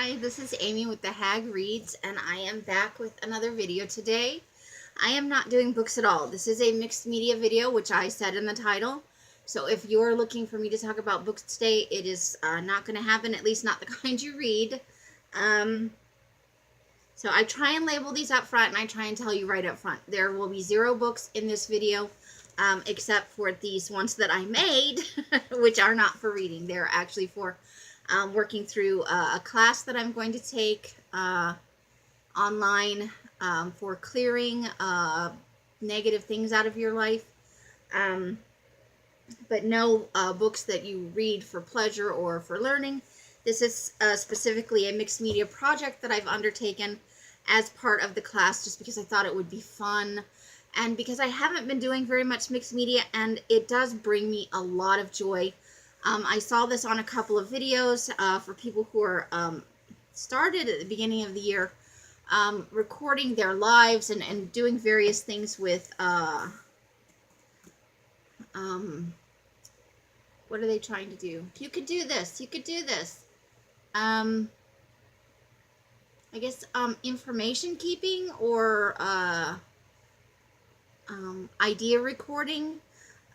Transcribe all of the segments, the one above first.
Hi, this is Amy with the Hag Reads, and I am back with another video today. I am not doing books at all. This is a mixed media video, which I said in the title. So if you're looking for me to talk about books today, it is not going to happen, at least not the kind you read. So I try and label these up front, and I try and tell you right up front. There will be 0 books in this video, except for these ones that I made, which are not for reading. They're actually for working through a class that I'm going to take online for clearing negative things out of your life. But no books that you read for pleasure or for learning. This is specifically a mixed media project that I've undertaken as part of the class, just because I thought it would be fun, and because I haven't been doing very much mixed media, and it does bring me a lot of joy. I saw this on a couple of videos for people who are started at the beginning of the year, recording their lives and doing various things with, what are they trying to do? You could do this. You could do this. I guess information keeping or idea recording.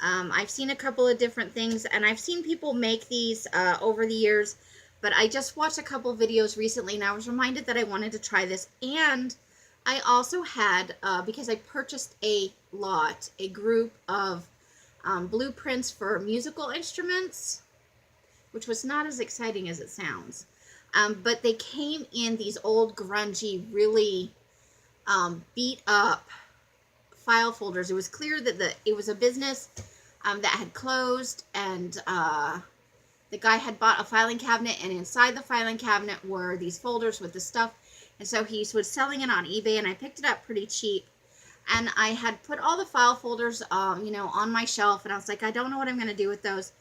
I've seen a couple of different things, and I've seen people make these over the years, but I just watched a couple videos recently, and I was reminded that I wanted to try this. And I also had, because I purchased a group of blueprints for musical instruments, which was not as exciting as it sounds, but they came in these old grungy, really beat up file folders. It was clear that it was a business that had closed, and the guy had bought a filing cabinet, and inside the filing cabinet were these folders with the stuff, and so he was selling it on eBay, and I picked it up pretty cheap, and I had put all the file folders on my shelf, and I was like, I don't know what I'm going to do with those.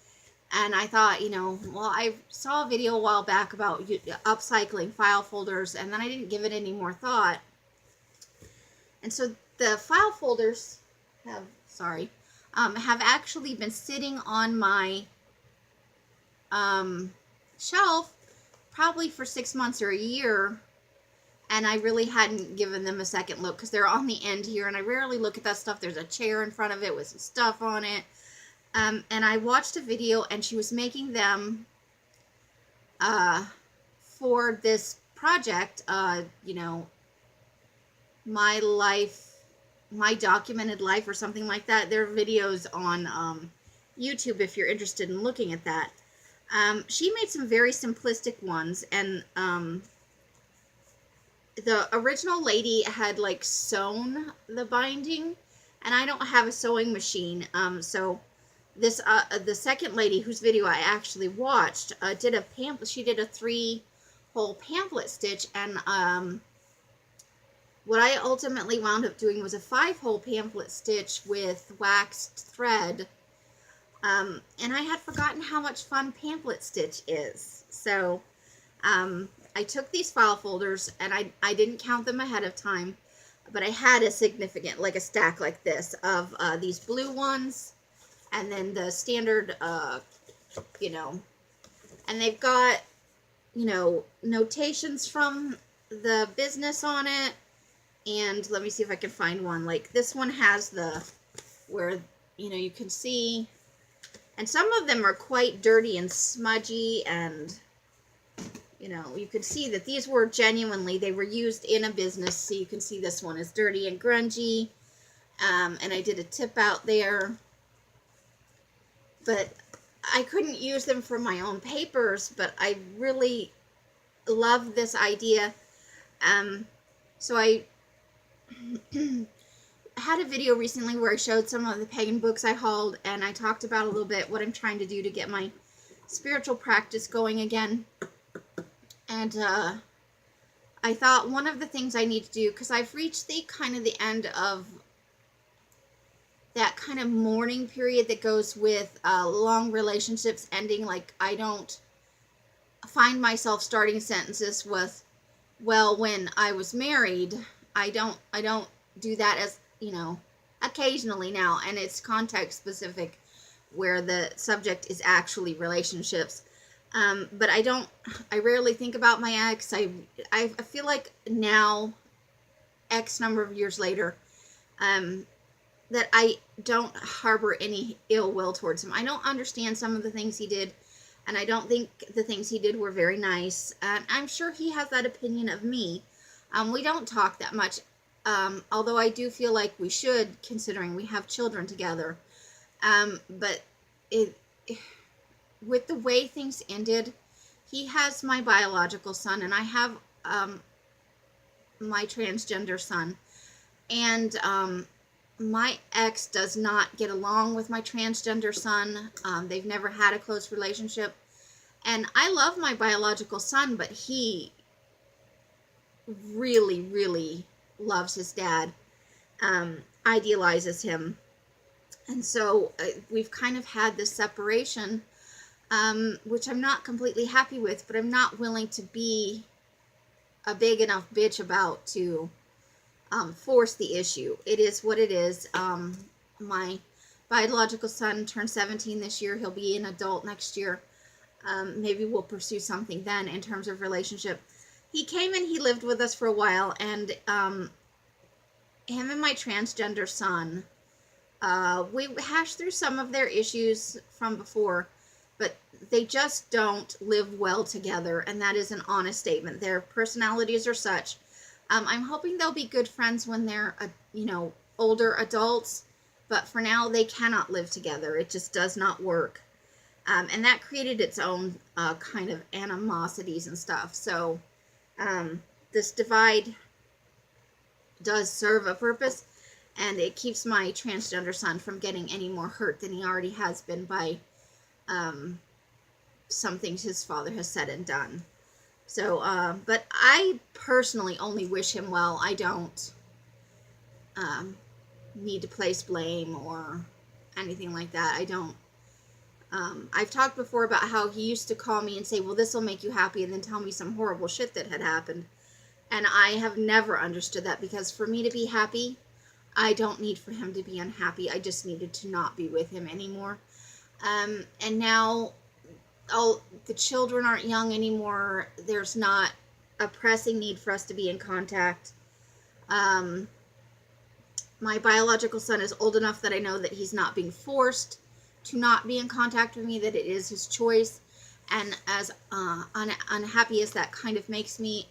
And I thought, well, I saw a video a while back about upcycling file folders, and then I didn't give it any more thought. And so the file folders have actually been sitting on my shelf probably for 6 months or a year, and I really hadn't given them a second look because they're on the end here, and I rarely look at that stuff. There's a chair in front of it with some stuff on it, and I watched a video, and she was making them for this project, my life, my documented life, or something like that. There are videos on YouTube if you're interested in looking at that. She made some very simplistic ones, and the original lady had like sewn the binding, and I don't have a sewing machine, so this the second lady whose video I actually watched did a pamphlet. She did a 3-hole pamphlet stitch, and what I ultimately wound up doing was a 5-hole pamphlet stitch with waxed thread, and I had forgotten how much fun pamphlet stitch is. So I took these file folders, and I didn't count them ahead of time, but I had a significant, like a stack like this of these blue ones, and then the standard, and they've got, notations from the business on it. And let me see if I can find one. Like this one has where, you can see, and some of them are quite dirty and smudgy, and, you can see that these were genuinely, they were used in a business. So you can see this one is dirty and grungy. And I did a tip out there, but I couldn't use them for my own papers, but I really love this idea. So I had a video recently where I showed some of the Pagan books I hauled, and I talked about a little bit what I'm trying to do to get my spiritual practice going again. And I thought one of the things I need to do, because I've reached the end of that kind of mourning period that goes with long relationships ending. Like, I don't find myself starting sentences with, well, when I was married. I don't do that, as occasionally now, and it's context specific where the subject is actually relationships. But I rarely think about my ex. I feel like now, X number of years later, that I don't harbor any ill will towards him. I don't understand some of the things he did, and I don't think the things he did were very nice. And I'm sure he has that opinion of me. We don't talk that much, although I do feel like we should, considering we have children together. But it, with the way things ended, he has my biological son, and I have my transgender son. And my ex does not get along with my transgender son. They've never had a close relationship. And I love my biological son, but he really, really loves his dad, idealizes him. And so we've kind of had this separation, which I'm not completely happy with, but I'm not willing to be a big enough bitch about to force the issue. It is what it is. My biological son turned 17 this year. He'll be an adult next year. Maybe we'll pursue something then in terms of relationship. He came and he lived with us for a while, and him and my transgender son, we hashed through some of their issues from before, but they just don't live well together, and that is an honest statement. Their personalities are such. I'm hoping they'll be good friends when they're, older adults, but for now they cannot live together. It just does not work. And that created its own kind of animosities and stuff. So this divide does serve a purpose, and it keeps my transgender son from getting any more hurt than he already has been by some things his father has said and done. So, but I personally only wish him well. I don't need to place blame or anything like that. I don't. I've talked before about how he used to call me and say, well, this will make you happy, and then tell me some horrible shit that had happened. And I have never understood that, because for me to be happy, I don't need for him to be unhappy. I just needed to not be with him anymore. And now, the children aren't young anymore. There's not a pressing need for us to be in contact. My biological son is old enough that I know that he's not being forced to not be in contact with me, that it is his choice. And as unhappy as that kind of makes me,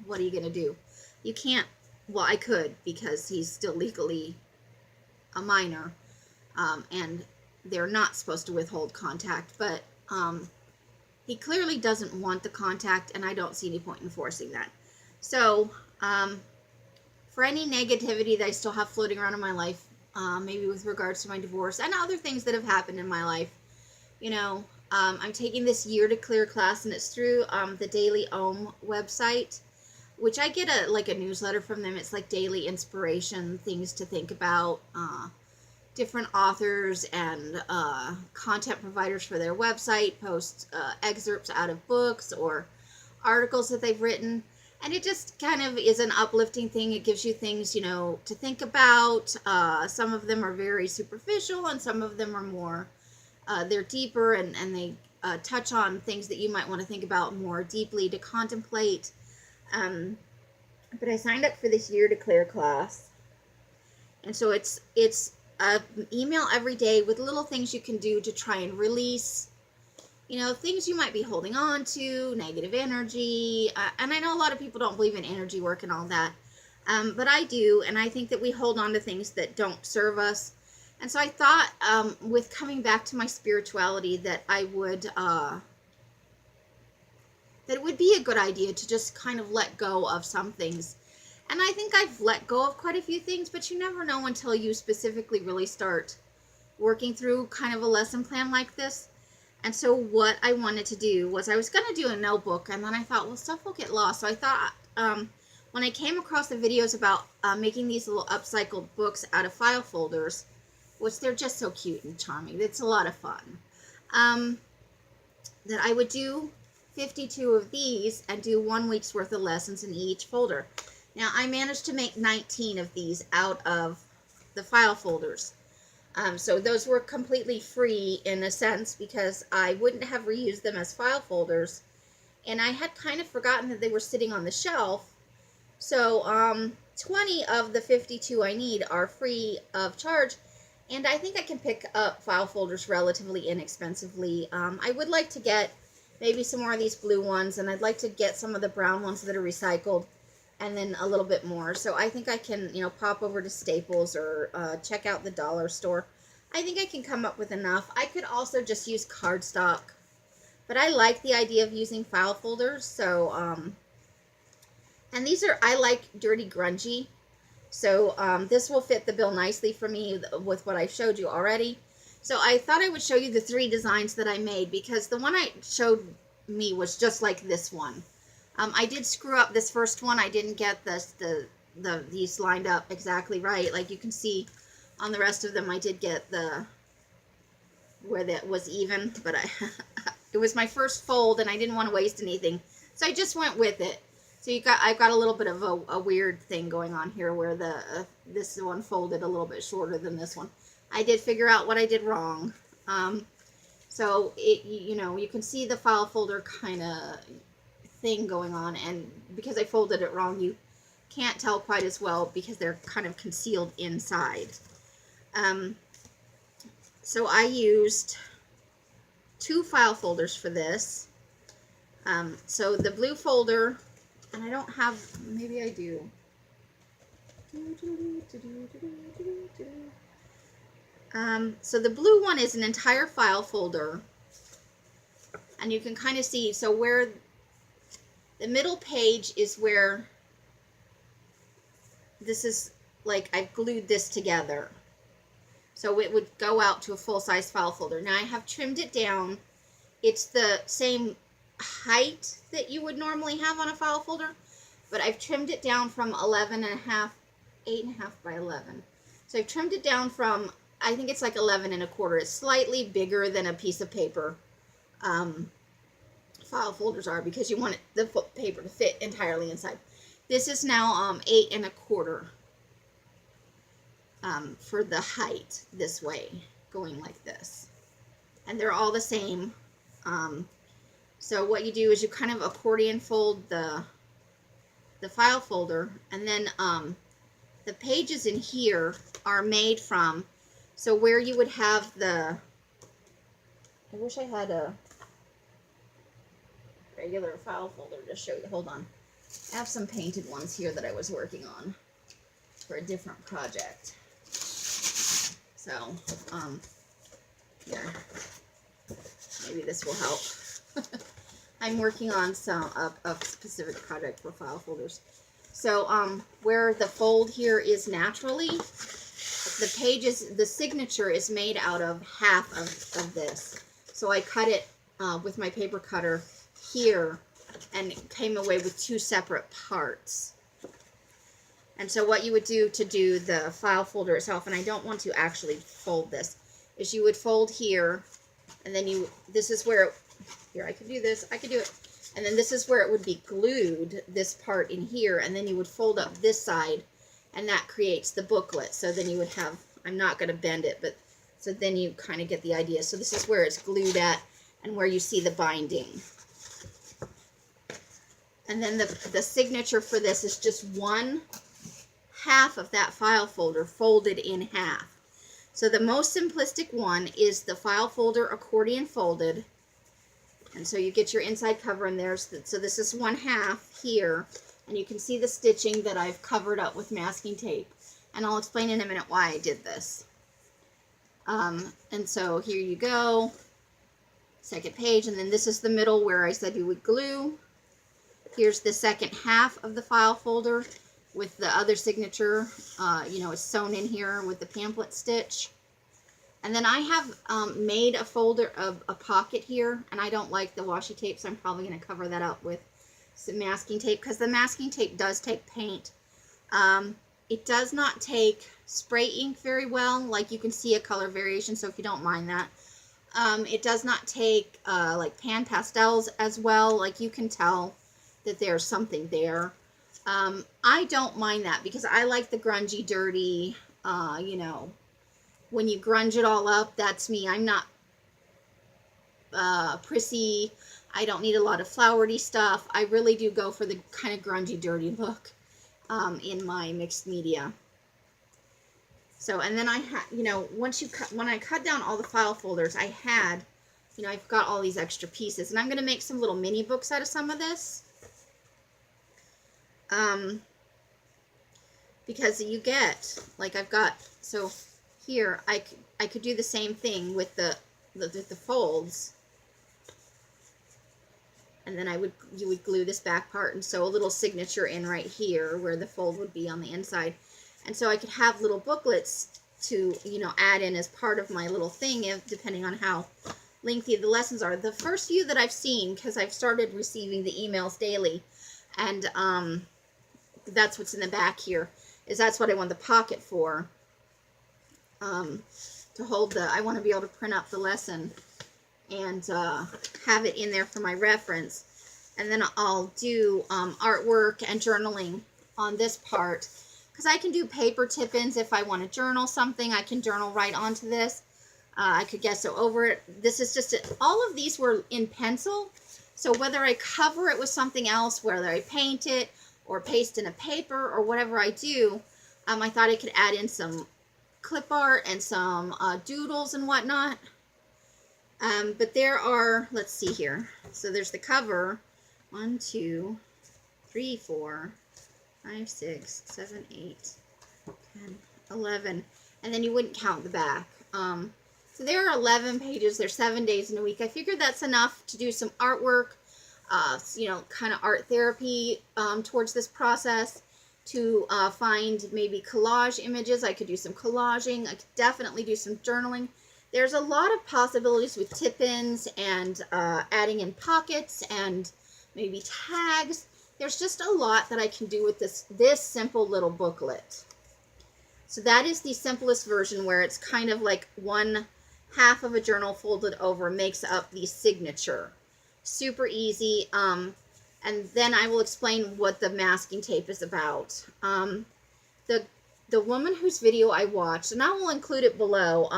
what are you going to do? You can't, well, I could, because he's still legally a minor, and they're not supposed to withhold contact, but he clearly doesn't want the contact, and I don't see any point in forcing that. So, for any negativity that I still have floating around in my life, maybe with regards to my divorce and other things that have happened in my life, I'm taking this Year to Clear class, and it's through the Daily Ohm website, which I get a newsletter from them. It's like daily inspiration, things to think about, different authors and content providers for their website post excerpts out of books or articles that they've written. And it just kind of is an uplifting thing. It gives you things, to think about. Some of them are very superficial, and some of them are more, they're deeper, and they touch on things that you might want to think about more deeply, to contemplate. But I signed up for this Year to Clear class. And so it's an email every day with little things you can do to try and release, things you might be holding on to, negative energy. And I know a lot of people don't believe in energy work and all that. But I do, and I think that we hold on to things that don't serve us. And so I thought, with coming back to my spirituality, that I would, that it would be a good idea to just kind of let go of some things. And I think I've let go of quite a few things, but you never know until you specifically really start working through kind of a lesson plan like this. And so what I wanted to do was, I was going to do a notebook, and then I thought, well, stuff will get lost. So I thought, when I came across the videos about making these little upcycled books out of file folders, which they're just so cute and charming, it's a lot of fun, that I would do 52 of these and do 1 week's worth of lessons in each folder. Now, I managed to make 19 of these out of the file folders. So those were completely free in a sense because I wouldn't have reused them as file folders. And I had kind of forgotten that they were sitting on the shelf. So 20 of the 52 I need are free of charge. And I think I can pick up file folders relatively inexpensively. I would like to get maybe some more of these blue ones, and I'd like to get some of the brown ones that are recycled, and then a little bit more. So I think I can, pop over to Staples or check out the dollar store. I think I can come up with enough. I could also just use cardstock, but I like the idea of using file folders. So, and these are, I like dirty grungy. So this will fit the bill nicely for me with what I showed you already. So I thought I would show you the 3 designs that I made, because the one I showed me was just like this one. I did screw up this first one. I didn't get these lined up exactly right. Like you can see on the rest of them, I did get where that was even, but it was my first fold and I didn't want to waste anything. So I just went with it. So I've got a little bit of a weird thing going on here where this one folded a little bit shorter than this one. I did figure out what I did wrong. So you can see the file folder kind of thing going on, and because I folded it wrong, you can't tell quite as well because they're kind of concealed inside. So I used 2 file folders for this. So the blue folder, and I don't have, maybe I do. So the blue one is an entire file folder, and you can kind of see, so where the middle page is where this is, like I've glued this together. So it would go out to a full-size file folder. Now I have trimmed it down. It's the same height that you would normally have on a file folder, but I've trimmed it down from 11.5, 8.5 by 11. So I've trimmed it down from, I think it's like 11.25. It's slightly bigger than a piece of paper. File folders are, because you want the paper to fit entirely inside. This is now 8.25 for the height this way, going like this. And they're all the same. So what you do is you kind of accordion fold the file folder, and then the pages in here are made from, so where you would have I wish I had a regular file folder to show you. Hold on. I have some painted ones here that I was working on for a different project. So, yeah, maybe this will help. I'm working on a specific project for file folders. So, where the fold here is naturally, the pages, the signature is made out of half of this. So I cut it with my paper cutter here and came away with 2 separate parts. And so what you would do to do the file folder itself, and I don't want to actually fold this, is you would fold here, and then this is where, here I could do this, I could do it, and then this is where it would be glued, this part in here, and then you would fold up this side, and that creates the booklet. So then you would have, I'm not going to bend it, but so then you kind of get the idea. So this is where it's glued at and where you see the binding. And then the signature for this is just 1/2 of that file folder folded in half. So the most simplistic one is the file folder accordion folded. And so you get your inside cover in there. So this is 1/2 here. And you can see the stitching that I've covered up with masking tape. And I'll explain in a minute why I did this. And so here you go. Second page. And then this is the middle where I said you would glue. Here's the second half of the file folder with the other signature. It's sewn in here with the pamphlet stitch. And then I have made a folder of a pocket here. And I don't like the washi tape, so I'm probably going to cover that up with some masking tape, because the masking tape does take paint. It does not take spray ink very well. Like you can see a color variation, so if you don't mind that. It does not take like pan pastels as well. Like you can tell that there's something there. I don't mind that because I like the grungy, dirty, when you grunge it all up, that's me. I'm not prissy. I don't need a lot of flowery stuff. I really do go for the kind of grungy, dirty look in my mixed media. So, and then I had, you know, when I cut down all the file folders, I had, you know, I've got all these extra pieces, and I'm going to make some little mini books out of some of this. Because you get, like I've got, so here, I could do the same thing with the folds. And then you would glue this back part and sew a little signature in right here where the fold would be on the inside. And so I could have little booklets to, you know, add in as part of my little thing, depending on how lengthy the lessons are. The first few that I've seen, because I've started receiving the emails daily, and that's what's in the back here, is that's what I want the pocket for, to hold I want to be able to print up the lesson and have it in there for my reference. And then I'll do artwork and journaling on this part, because I can do paper tip-ins if I want to journal something. I can journal right onto this. I could gesso over it. This is just all of these were in pencil, so whether I cover it with something else, whether I paint it or paste in a paper or whatever I do, I thought I could add in some clip art and some doodles and whatnot. But there are, let's see here. So there's the cover. 1, 2, 3, 4, 5, 6, 7, 8, 10, 11. And then you wouldn't count the back. So there are 11 pages. There's 7 days in a week. I figured that's enough to do some artwork, you know, kind of art therapy towards this process, to find maybe collage images. I could do some collaging. I could definitely do some journaling. There's a lot of possibilities with tip-ins and adding in pockets and maybe tags. There's just a lot that I can do with this simple little booklet. So that is the simplest version, where it's kind of like 1/2 of a journal folded over makes up the signature. Super easy. And then I will explain what the masking tape is about. The woman whose video I watched, and I will include it below,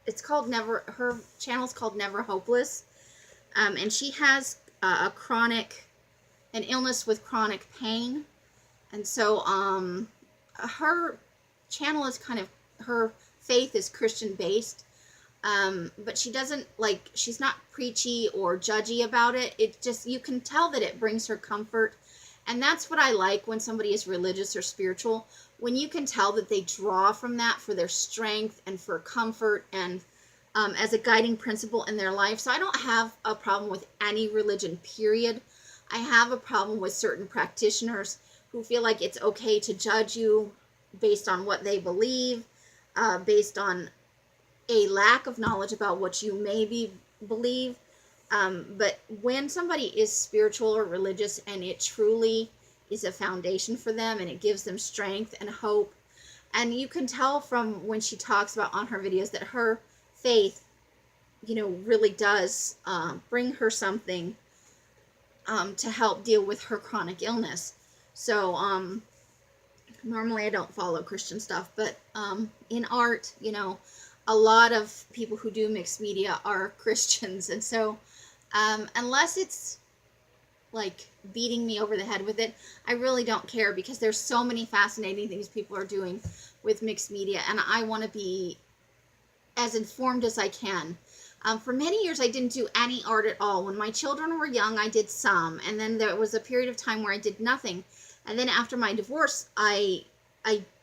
it's called her channel's called Never Hopeless, and she has an illness with chronic pain, and so her channel is kind of, her faith is Christian based, but she doesn't, like, she's not preachy or judgy about it. It just, you can tell that it brings her comfort, and that's what I like when somebody is religious or spiritual, when you can tell that they draw from that for their strength and for comfort and as a guiding principle in their life. So I don't have a problem with any religion, period. I have a problem with certain practitioners who feel like it's okay to judge you based on what they believe, based on a lack of knowledge about what you maybe believe. But when somebody is spiritual or religious and it truly is a foundation for them and it gives them strength and hope, and you can tell from when she talks about on her videos that her faith, you know, really does bring her something to help deal with her chronic illness. So normally I don't follow Christian stuff, but in art, you know, a lot of people who do mixed media are Christians, and so unless it's like beating me over the head with it, I really don't care, because there's so many fascinating things people are doing with mixed media, and I want to be as informed as I can. For many years, I didn't do any art at all. When my children were young, I did some, and then there was a period of time where I did nothing. And then after my divorce, I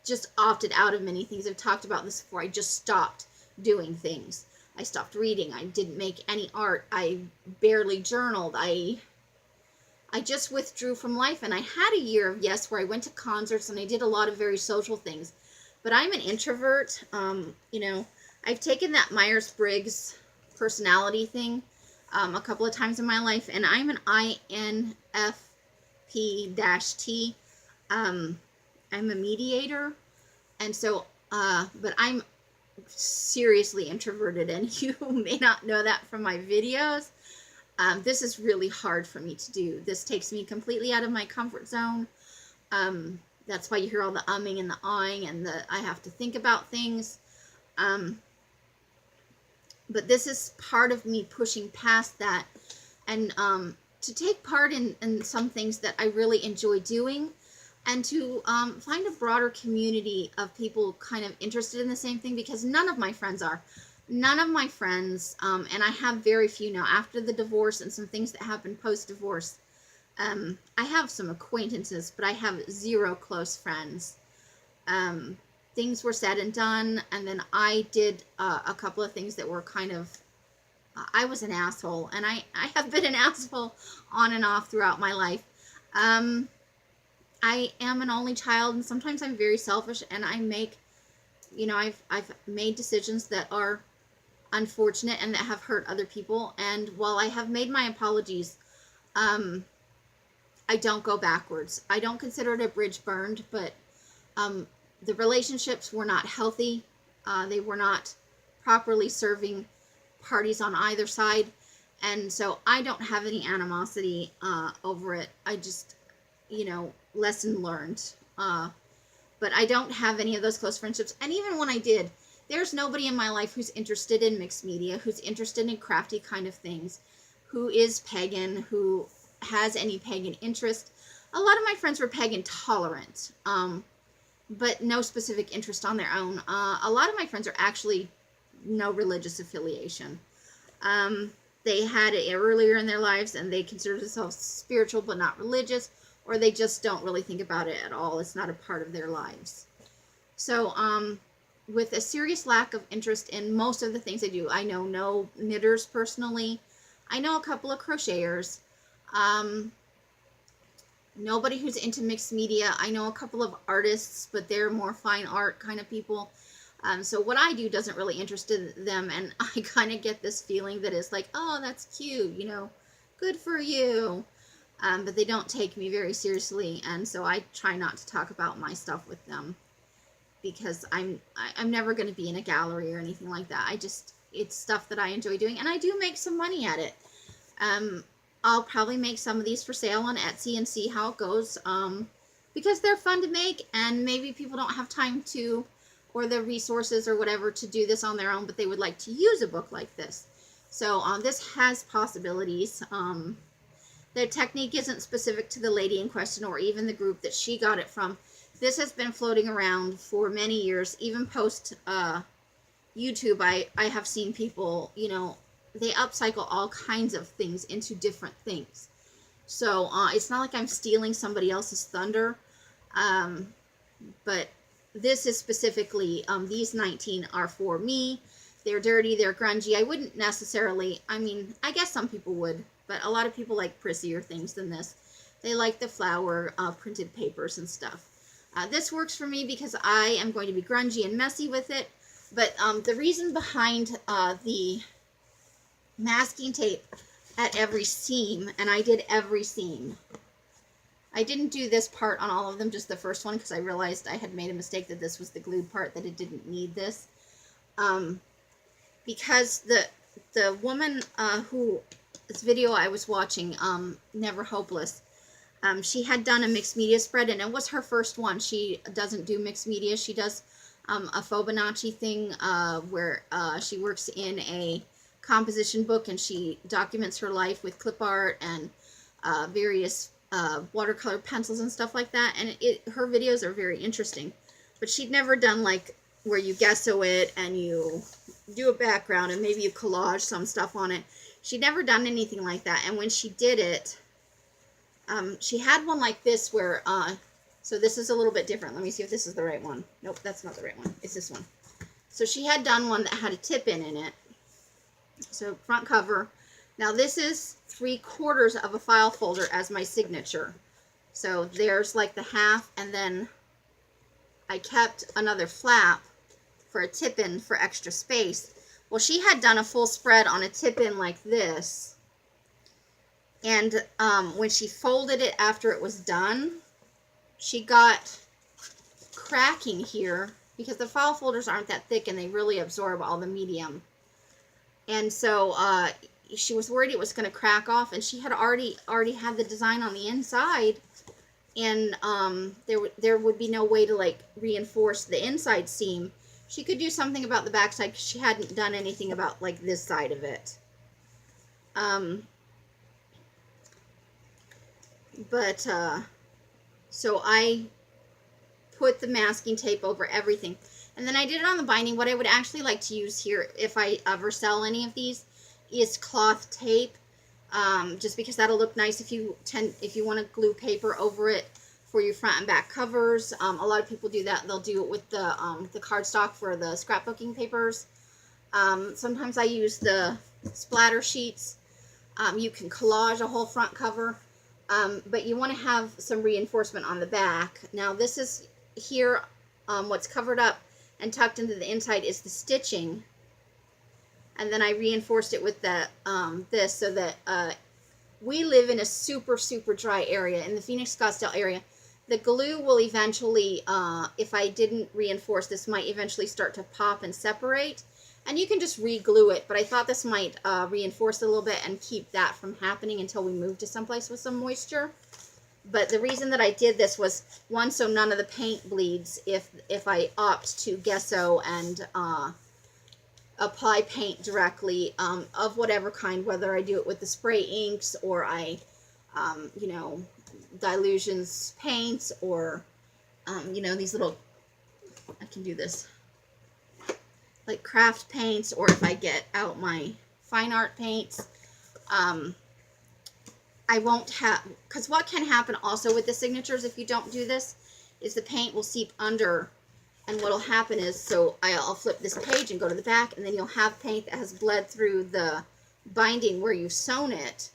just opted out of many things. I've talked about this before. I just stopped doing things. I stopped reading. I didn't make any art. I barely journaled. I just withdrew from life, and I had a year of yes where I went to concerts and I did a lot of very social things. But I'm an introvert. You know, I've taken that Myers-Briggs personality thing a couple of times in my life, and I'm an INFP-T. I'm a mediator, and so but I'm seriously introverted, and you may not know that from my videos. This is really hard for me to do. This takes me completely out of my comfort zone. That's why you hear all the umming and the ahhing and I have to think about things. But this is part of me pushing past that, and to take part in some things that I really enjoy doing, and to find a broader community of people kind of interested in the same thing, because none of my friends are. None of my friends, and I have very few now after the divorce and some things that happened post-divorce. I have some acquaintances, but I have zero close friends. Things were said and done, and then I did a couple of things that were kind of, I was an asshole, and I have been an asshole on and off throughout my life. I am an only child, and sometimes I'm very selfish, and I make, I've made decisions that are unfortunate and that have hurt other people. And while I have made my apologies, I don't go backwards. I don't consider it a bridge burned, but the relationships were not healthy. They were not properly serving parties on either side. And so I don't have any animosity over it. I just, lesson learned. But I don't have any of those close friendships. And even when I did, there's nobody in my life who's interested in mixed media, who's interested in crafty kind of things, who is pagan, who has any pagan interest. A lot of my friends were pagan tolerant, but no specific interest on their own. A lot of my friends are actually no religious affiliation. They had it earlier in their lives, and they consider themselves spiritual but not religious, or they just don't really think about it at all. It's not a part of their lives. So, with a serious lack of interest in most of the things I do, I know no knitters personally. I know a couple of crocheters. Nobody who's into mixed media. I know a couple of artists, but they're more fine art kind of people. So what I do doesn't really interest them, and I kind of get this feeling that it's like, oh, that's cute, good for you. But they don't take me very seriously, and so I try not to talk about my stuff with them, because I'm never going to be in a gallery or anything like that. It's stuff that I enjoy doing, and I do make some money at it. I'll probably make some of these for sale on Etsy and see how it goes, because they're fun to make, and maybe people don't have time to, or the resources or whatever, to do this on their own, but they would like to use a book like this. So this has possibilities. The technique isn't specific to the lady in question or even the group that she got it from. This has been floating around for many years. Even post YouTube, I have seen people, they upcycle all kinds of things into different things. So it's not like I'm stealing somebody else's thunder. But this is specifically, these 19 are for me. They're dirty, they're grungy. I wouldn't necessarily, I guess some people would, but a lot of people like prissier things than this. They like the flower printed papers and stuff. This works for me because I am going to be grungy and messy with it. But the reason behind the masking tape at every seam, and I did every seam. I didn't do this part on all of them, just the first one, because I realized I had made a mistake that this was the glued part, that it didn't need this. Because the woman this video I was watching, Never Hopeless, she had done a mixed media spread, and it was her first one. She doesn't do mixed media. She does a Fibonacci thing where she works in a composition book, and she documents her life with clip art and various watercolor pencils and stuff like that. And her videos are very interesting. But she'd never done like where you gesso it and you do a background and maybe you collage some stuff on it. She'd never done anything like that. And when she did it, she had one like this where, so this is a little bit different. Let me see if this is the right one. Nope, that's not the right one. It's this one. So she had done one that had a tip-in in it. So front cover. Now this is 3/4 of a file folder as my signature. So there's like the half, and then I kept another flap for a tip-in for extra space. Well, she had done a full spread on a tip-in like this. And when she folded it after it was done, she got cracking here because the file folders aren't that thick and they really absorb all the medium. And so she was worried it was going to crack off, and she had already had the design on the inside, and there would be no way to like reinforce the inside seam. She could do something about the back side because she hadn't done anything about like this side of it. So I put the masking tape over everything. And then I did it on the binding. What I would actually like to use here, if I ever sell any of these, is cloth tape. Just because that'll look nice if you want to glue paper over it for your front and back covers. A lot of people do that. They'll do it with the cardstock for the scrapbooking papers. Sometimes I use the splatter sheets. You can collage a whole front cover, but you want to have some reinforcement on the back. Now this is here, what's covered up and tucked into the inside is the stitching. And then I reinforced it with the, this so that we live in a super, super dry area. In the Phoenix, Scottsdale area, the glue will eventually, if I didn't reinforce, this might eventually start to pop and separate. And you can just re-glue it, but I thought this might reinforce it a little bit and keep that from happening until we move to someplace with some moisture. But the reason that I did this was, one, so none of the paint bleeds if I opt to gesso and apply paint directly of whatever kind, whether I do it with the spray inks or I, you know, dilutions paints or, you know, these little, I can do this, like craft paints, or if I get out my fine art paints, I won't have, because what can happen also with the signatures if you don't do this is the paint will seep under, and what'll happen is, so I'll flip this page and go to the back, and then you'll have paint that has bled through the binding where you've sewn it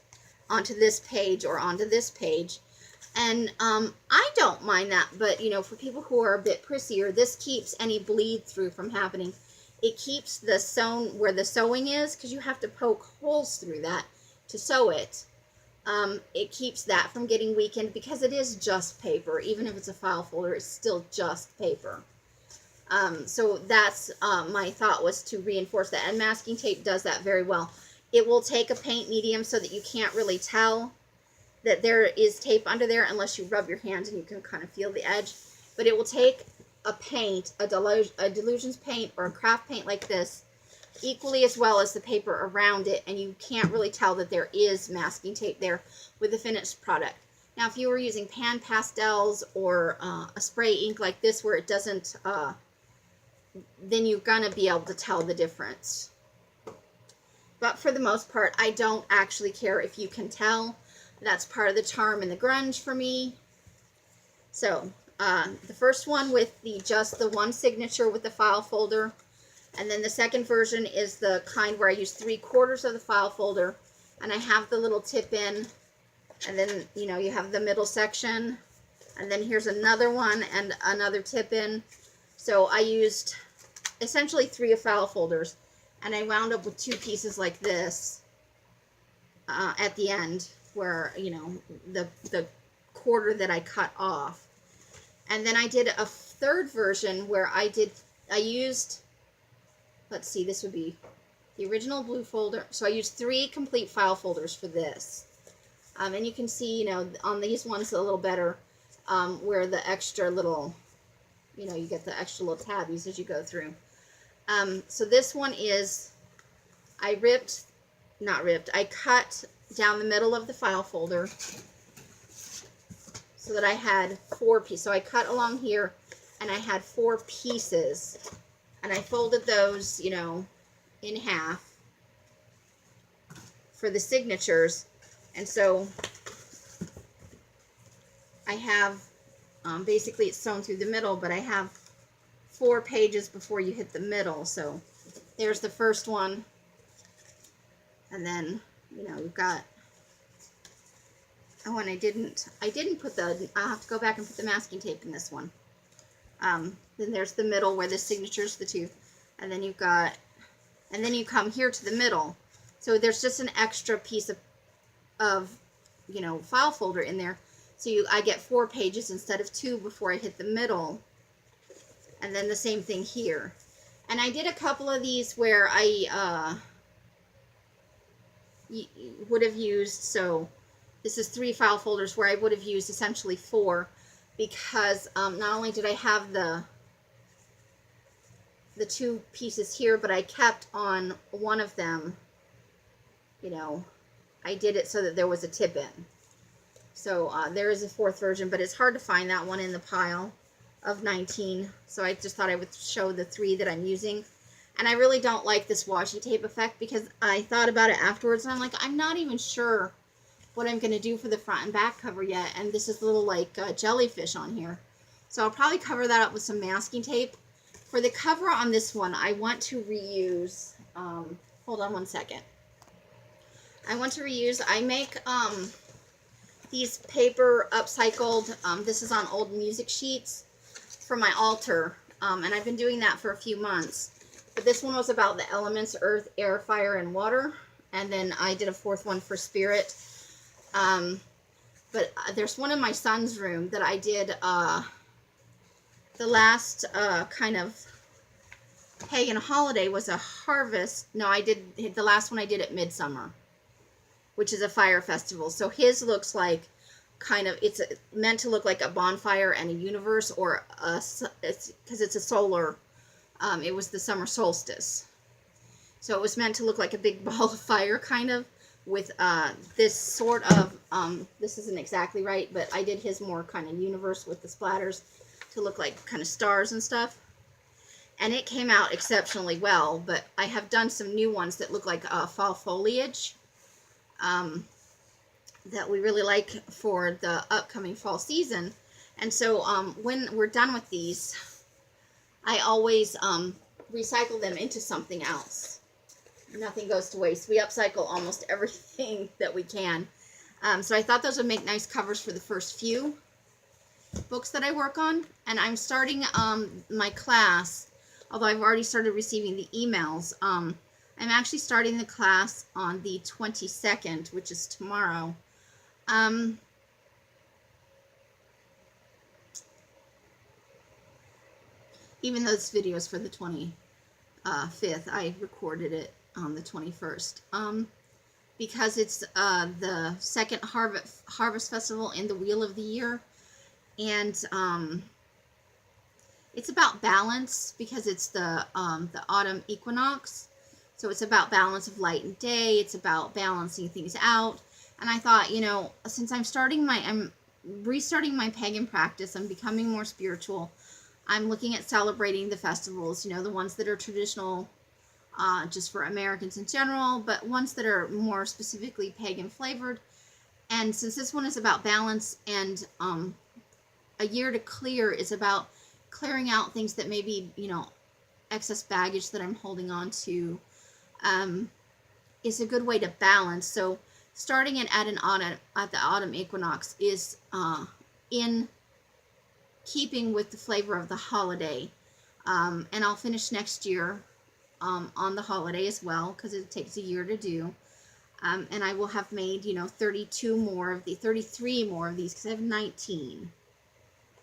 onto this page or onto this page. And I don't mind that, but you know, for people who are a bit prissier, this keeps any bleed through from happening. It keeps the sewn where the sewing is, because you have to poke holes through that to sew it. It keeps that from getting weakened because it is just paper. Even if it's a file folder, it's still just paper. So that's my thought, was to reinforce that, and masking tape does that very well. It will take a paint medium so that you can't really tell that there is tape under there unless you rub your hand and you can kind of feel the edge. But it will take a paint, a Delusions paint or a craft paint like this, equally as well as the paper around it, and you can't really tell that there is masking tape there with the finished product. Now, if you were using pan pastels or a spray ink like this where it doesn't, then you're going to be able to tell the difference. But for the most part, I don't actually care if you can tell. That's part of the charm and the grunge for me. So, the first one with just the one signature with the file folder. And then the second version is the kind where I use 3/4 of the file folder. And I have the little tip in. And then, you know, you have the middle section. And then here's another one and another tip in. So I used essentially 3 file folders. And I wound up with 2 pieces like this at the end, where, you know, the quarter that I cut off. And then I did a third version where I used, let's see, this would be the original blue folder. So I used 3 complete file folders for this. And you can see, you know, on these ones a little better, where the extra little, you know, you get the extra little tabbies as you go through. So this one is, I cut down the middle of the file folder so that I had 4 pieces. So I cut along here and I had 4 pieces, and I folded those, you know, in half for the signatures. And so I have, basically it's sewn through the middle, but I have 4 pages before you hit the middle. So there's the first one, and then, you know, you've got, oh, and I didn't put I'll have to go back and put the masking tape in this one. Then there's the middle where the signature's the 2, and then you've got, and then you come here to the middle. So there's just an extra piece of you know, file folder in there. So I get 4 pages instead of 2 before I hit the middle. And then the same thing here. And I did a couple of these where I would have used, so this is 3 file folders where I would have used essentially 4, because not only did I have the the two pieces here, but I kept on one of them, you know, I did it so that there was a tip in. So there is a fourth version, but it's hard to find that one in the pile of 19. So I just thought I would show the 3 that I'm using. And I really don't like this washi tape effect because I thought about it afterwards and I'm like, I'm not even sure what I'm going to do for the front and back cover yet. And this is a little like jellyfish on here. So I'll probably cover that up with some masking tape. For the cover on this one, I want to reuse, hold on one second. I want to reuse, I make these paper upcycled, this is on old music sheets for my altar. And I've been doing that for a few months. But this one was about the elements, earth, air, fire, and water. And then I did a 4th one for spirit. But there's one in my son's room that I did the last kind of pagan holiday was a harvest. No, I did the last one I did at Midsummer, which is a fire festival. So his looks like kind of, it's meant to look like a bonfire and a universe, or it's because it's a solar, it was the summer solstice. So it was meant to look like a big ball of fire kind of with this sort of, this isn't exactly right, but I did his more kind of universe with the splatters to look like kind of stars and stuff. And it came out exceptionally well, but I have done some new ones that look like fall foliage that we really like for the upcoming fall season. And so when we're done with these, I always recycle them into something else. Nothing goes to waste. We upcycle almost everything that we can. So I thought those would make nice covers for the first few books that I work on. And I'm starting my class, although I've already started receiving the emails. I'm actually starting the class on the 22nd, which is tomorrow. Even though this video is for the 25th, I recorded it on the 21st. Because it's the second harvest festival in the Wheel of the Year. And it's about balance because it's the autumn equinox. So it's about balance of light and day. It's about balancing things out. And I thought, you know, since I'm restarting my pagan practice, I'm becoming more spiritual. I'm looking at celebrating the festivals, you know, the ones that are traditional just for Americans in general, but ones that are more specifically pagan flavored. And since this one is about balance, and a year to clear is about clearing out things that maybe, you know, excess baggage that I'm holding on to, is a good way to balance. So starting it at the autumn equinox is in keeping with the flavor of the holiday. And I'll finish next year on the holiday as well, because it takes a year to do. And I will have made, you know, 33 more of these, because I have 19.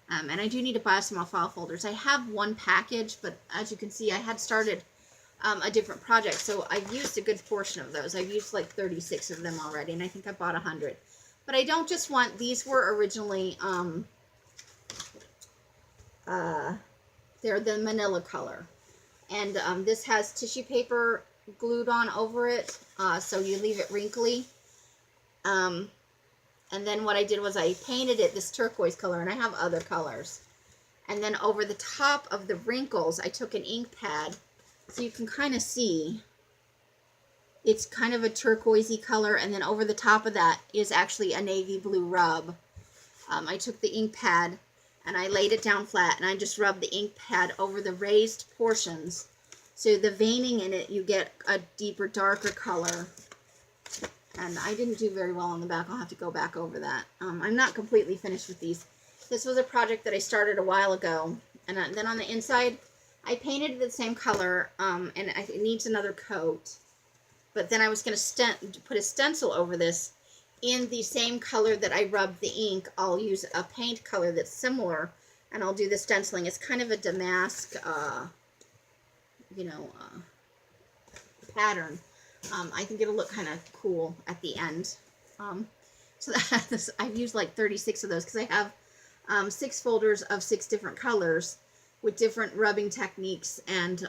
And I do need to buy some file folders. I have one package, but as you can see, I had started a different project, so I've used a good portion of those. I've used like 36 of them already, and I think I bought 100. But I don't just want, these were originally, they're the manila color. And this has tissue paper glued on over it, so you leave it wrinkly. And then what I did was I painted it this turquoise color, and I have other colors. And then over the top of the wrinkles, I took an ink pad, so you can kind of see it's kind of a turquoisey color, and then over the top of that is actually a navy blue rub. I took the ink pad and I laid it down flat, and I just rubbed the ink pad over the raised portions. So the veining in it, you get a deeper, darker color. And I didn't do very well on the back. I'll have to go back over that. I'm not completely finished with these. This was a project that I started a while ago. And then on the inside, I painted it the same color, and it needs another coat. But then I was going to put a stencil over this in the same color that I rubbed the ink. I'll use a paint color that's similar, and I'll do the stenciling. It's kind of a damask, pattern. I think it'll look kind of cool at the end. So I've used like 36 of those because I have 6 folders of 6 different colors. with different rubbing techniques, and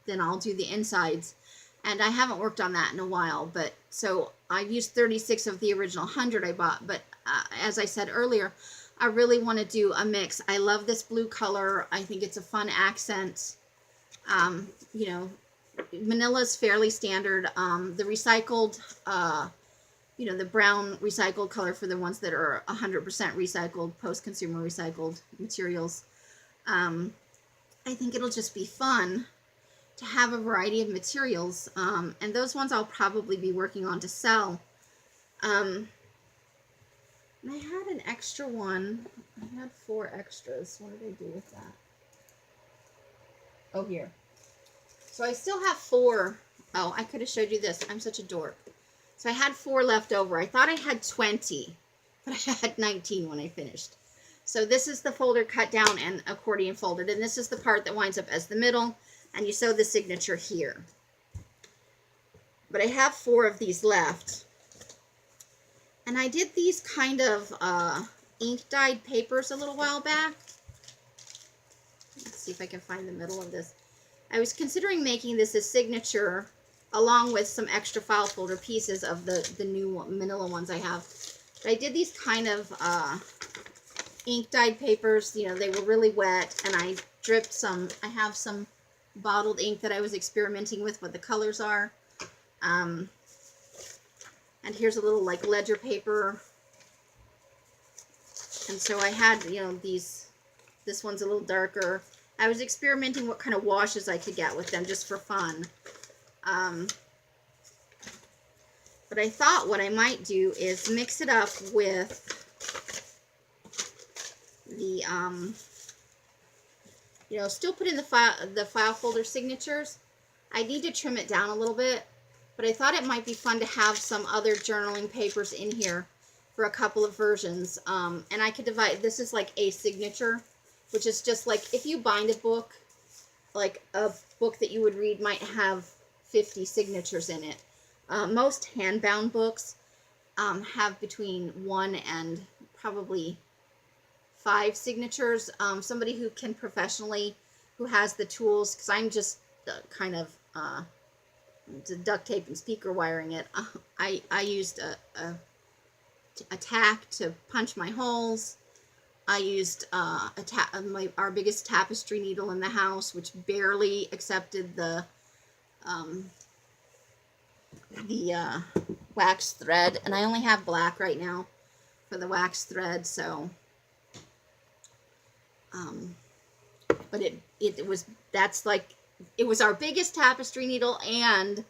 then I'll do the insides. And I haven't worked on that in a while, but so I've used 36 of the original 100 I bought, but as I said earlier, I really want to do a mix. I love this blue color. I think it's a fun accent. You know, manila is fairly standard. The recycled, you know, the brown recycled color for the ones that are 100% recycled, post-consumer recycled materials. I think it'll just be fun to have a variety of materials, and those ones I'll probably be working on to sell. And I had an extra one. I had 4 extras. What did I do with that? Oh, here. So I still have 4. Oh, I could have showed you this. I'm such a dork. So I had 4 left over. I thought I had 20, but I had 19 when I finished. So this is the folder cut down and accordion folded, and this is the part that winds up as the middle, and you sew the signature here. But I have 4 of these left. And I did these kind of ink dyed papers a little while back. Let's see if I can find the middle of this. I was considering making this a signature along with some extra file folder pieces of the new manila ones I have. But I did these kind of ink dyed papers. You know, they were really wet, and I dripped some. I have some bottled ink that I was experimenting with what the colors are. And here's a little like ledger paper. And so I had, you know, this one's a little darker. I was experimenting what kind of washes I could get with them just for fun. But I thought what I might do is mix it up with the, you know, still put in the file folder signatures. I need to trim it down a little bit, but I thought it might be fun to have some other journaling papers in here for a couple of versions. And I could divide, this is like a signature, which is just like if you bind a book, like a book that you would read might have 50 signatures in it. Most hand-bound books have between 1 and probably 5 signatures. Somebody who can professionally, who has the tools, because I'm just kind of to duct tape and speaker wiring it. I used a tack to punch my holes. I used our biggest tapestry needle in the house, which barely accepted the wax thread, and I only have black right now for the wax thread. So, but it was our biggest tapestry needle, and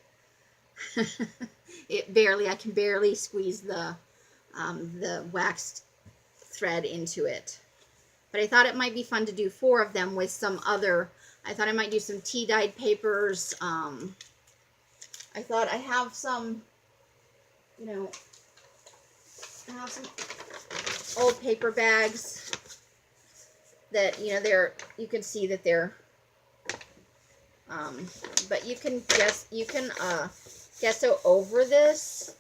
I can barely squeeze the waxed thread into it. But I thought it might be fun to do 4 of them with some other. I thought I might do some tea dyed papers. I thought I have some, you know, I have some old paper bags that, you know, you can see that they're, but you can gesso over this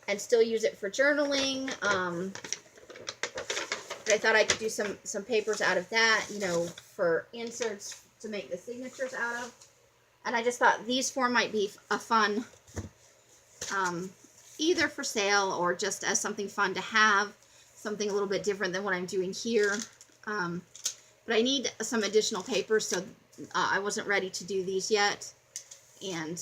and still use it for journaling. But I thought I could do some papers out of that, you know, for inserts to make the signatures out of. And I just thought these 4 might be a fun, either for sale or just as something fun to have, something a little bit different than what I'm doing here. But I need some additional papers, so I wasn't ready to do these yet. And,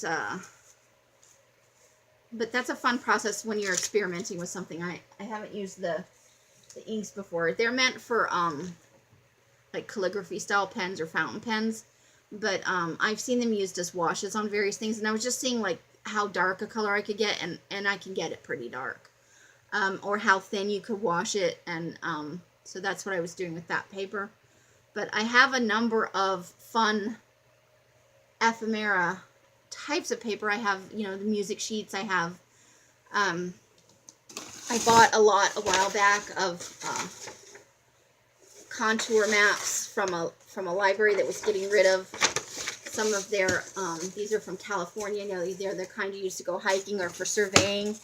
but that's a fun process when you're experimenting with something. I haven't used the inks before. They're meant for, like calligraphy style pens or fountain pens. But I've seen them used as washes on various things, and I was just seeing like how dark a color I could get, and I can get it pretty dark, or how thin you could wash it, and so that's what I was doing with that paper. But I have a number of fun ephemera types of paper. I have, you know, the music sheets. I have, I bought a lot a while back of contour maps from a library that was getting rid of some of their, these are from California. You know, they're the kind you used to go hiking or for surveying,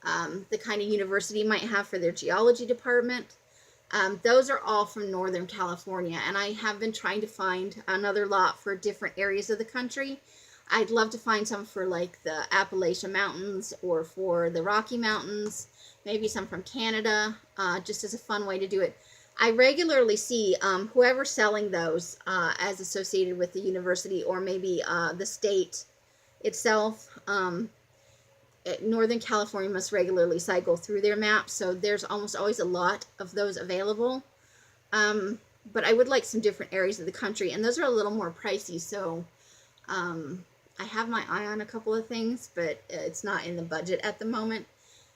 the kind of university might have for their geology department. Those are all from Northern California, and I have been trying to find another lot for different areas of the country. I'd love to find some for like the Appalachian Mountains or for the Rocky Mountains, maybe some from Canada, just as a fun way to do it. I regularly see whoever's selling those as associated with the university or maybe the state itself. Northern California must regularly cycle through their maps, so there's almost always a lot of those available. But I would like some different areas of the country, and those are a little more pricey, so I have my eye on a couple of things, but it's not in the budget at the moment.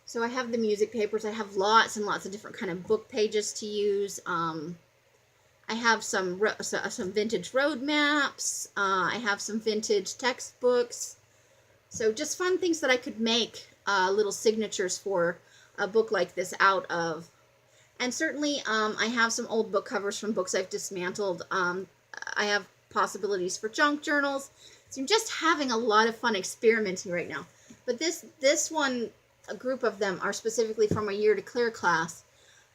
So I have the music papers. I have lots and lots of different kind of book pages to use. I have some vintage road maps. I have some vintage textbooks. So just fun things that I could make little signatures for a book like this out of. And certainly I have some old book covers from books I've dismantled. I have possibilities for junk journals. So I'm just having a lot of fun experimenting right now. But this one, a group of them are specifically from a Year to Clear class,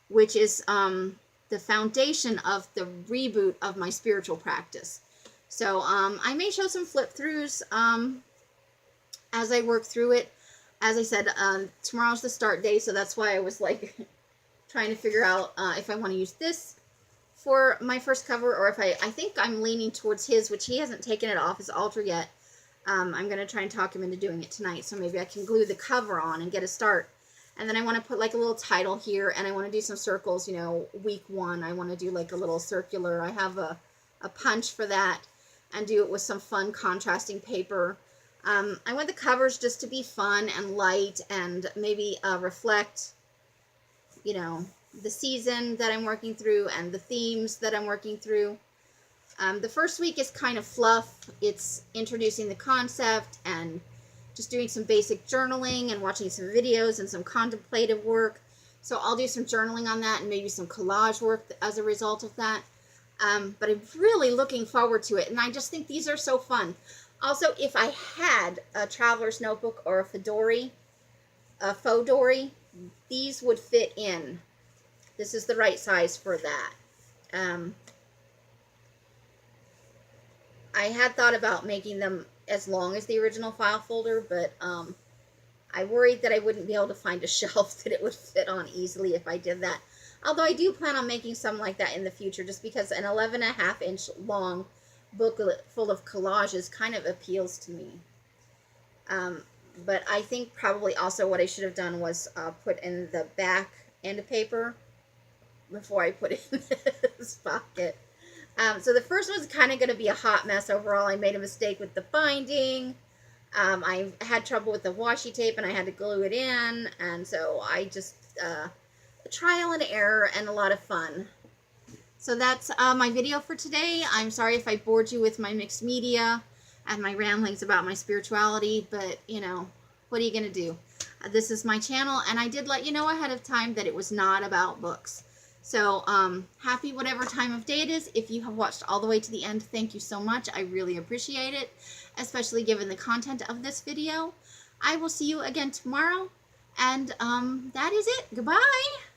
which is the foundation of the reboot of my spiritual practice. So I may show some flip throughs as I work through it. As I said, tomorrow's the start day, so that's why I was like trying to figure out if I want to use this for my first cover, or if I think I'm leaning towards his, which he hasn't taken it off his altar yet. I'm going to try and talk him into doing it tonight, so maybe I can glue the cover on and get a start. And then I want to put like a little title here, and I want to do some circles, you know, week 1. I want to do like a little circular. I have a punch for that, and do it with some fun contrasting paper. I want the covers just to be fun and light, and maybe reflect, you know, the season that I'm working through and the themes that I'm working through. The first week is kind of fluff. It's introducing the concept and just doing some basic journaling and watching some videos and some contemplative work. So I'll do some journaling on that and maybe some collage work as a result of that. But I'm really looking forward to it, and I just think these are so fun. Also, if I had a traveler's notebook or a faux dory, these would fit in. This is the right size for that. I had thought about making them as long as the original file folder, but I worried that I wouldn't be able to find a shelf that it would fit on easily if I did that. Although I do plan on making some like that in the future, just because an 11.5-inch long booklet full of collages kind of appeals to me. But I think probably also what I should have done was put in the back end of paper before I put it in this pocket. So the first one's kind of going to be a hot mess overall. I made a mistake with the binding. I had trouble with the washi tape, and I had to glue it in. And so I just, trial and error and a lot of fun. So that's my video for today. I'm sorry if I bored you with my mixed media and my ramblings about my spirituality, but, you know, what are you going to do? This is my channel, and I did let you know ahead of time that it was not about books. So, happy whatever time of day it is. If you have watched all the way to the end, thank you so much. I really appreciate it, especially given the content of this video. I will see you again tomorrow, and that is it. Goodbye!